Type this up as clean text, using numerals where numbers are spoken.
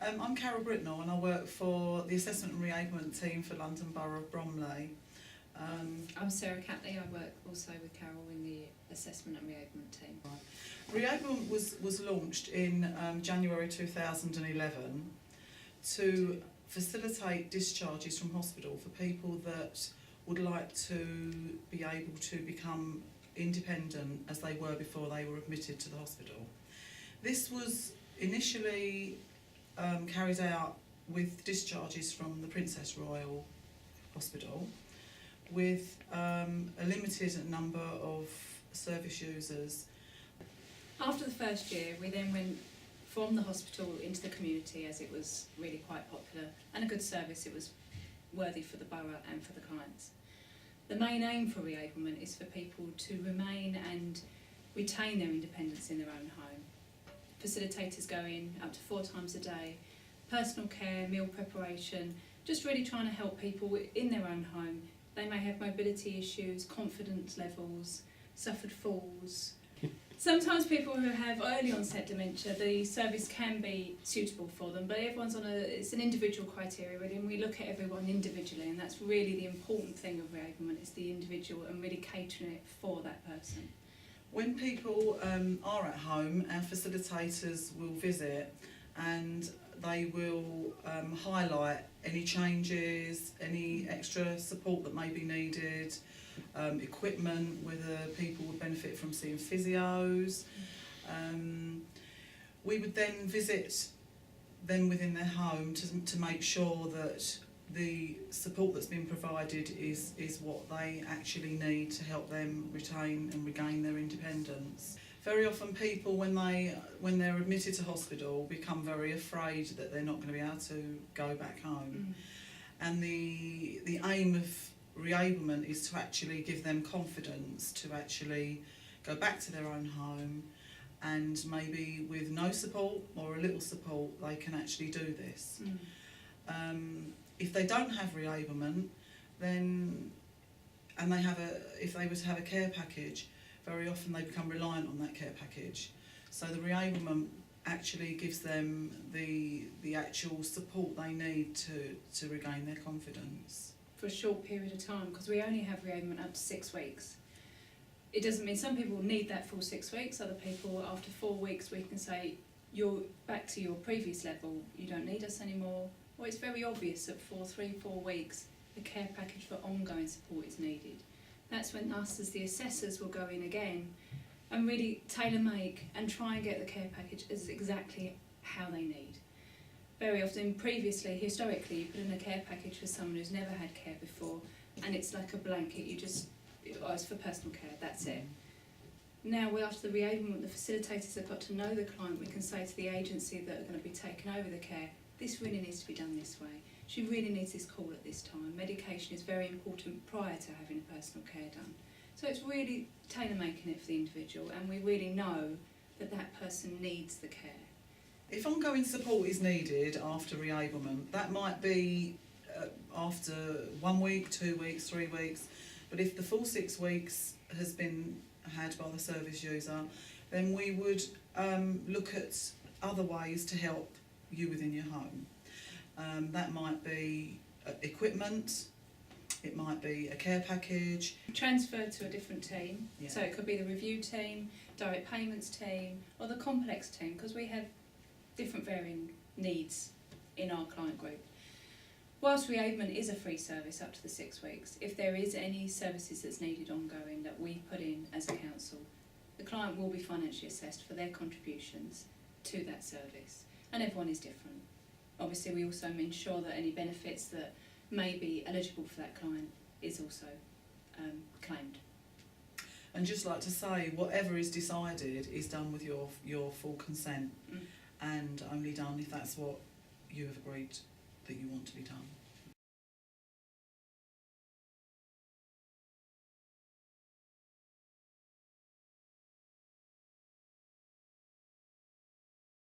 I'm Carol Britnell and I work for the Assessment and Reablement team for London Borough of Bromley. I'm Sarah Catley. I work also with Carol in the Assessment and Reablement team. Reablement was launched in January 2011 to facilitate discharges from hospital for people that would like to be able to become independent as they were before they were admitted to the hospital. This was initially carried out with discharges from the Princess Royal Hospital with a limited number of service users. After the first year, we then went from the hospital into the community, as it was really quite popular and a good service. It was worthy for the borough and for the clients. The main aim for Reablement is for people to remain and retain their independence in their own home. Facilitators go in up to 4 times a day, personal care, meal preparation, just really trying to help people in their own home. They may have mobility issues, confidence levels, suffered falls. Sometimes people who have early onset dementia, the service can be suitable for them, but everyone's it's an individual criteria really, and we look at everyone individually, and that's really the important thing of Reablement, is the individual and really catering it for that person. When people are at home, our facilitators will visit and they will highlight any changes, any extra support that may be needed, equipment, whether people would benefit from seeing physios. We would then visit them within their home to make sure that the support that's been provided is what they actually need to help them retain and regain their independence. Very often people, when they're admitted to hospital, become very afraid that they're not going to be able to go back home. And the aim of Reablement is to actually give them confidence to actually go back to their own home, and maybe with no support or a little support they can actually do this. If they don't have Reablement, then if they were to have a care package, very often they become reliant on that care package. So the Reablement actually gives them the actual support they need to regain their confidence. For a short period of time, because we only have Reablement up to 6 weeks. It doesn't mean some people need that full 6 weeks, other people after 4 weeks we can say you're back to your previous level, you don't need us anymore. Well, it's very obvious that for 3-4 weeks the care package for ongoing support is needed. That's when us as the assessors will go in again and really tailor-make and try and get the care package as exactly how they need. Very often, historically, you put in a care package for someone who's never had care before, and it's like a blanket, it's for personal care, that's it. Now, after the Reablement, the facilitators have got to know the client. We can say to the agency that are going to be taking over the care, this really needs to be done this way. She really needs this call at this time. Medication is very important prior to having personal care done. So it's really tailor-making it for the individual, and we really know that that person needs the care. If ongoing support is needed after Reablement, that might be after 1 week, 2 weeks, 3 weeks, but if the full 6 weeks has been had by the service user, then we would look at other ways to help you within your home. That might be equipment, it might be a care package. Transferred to a different team, Yeah. So it could be the review team, direct payments team, or the complex team, because we have different varying needs in our client group. Whilst Reablement is a free service up to the 6 weeks, if there is any services that's needed ongoing that we put in as a council, the client will be financially assessed for their contributions to that service, and everyone is different. Obviously we also ensure that any benefits that may be eligible for that client is also claimed. And just like to say, whatever is decided is done with your full consent, and only done if that's what you have agreed that you want to be done.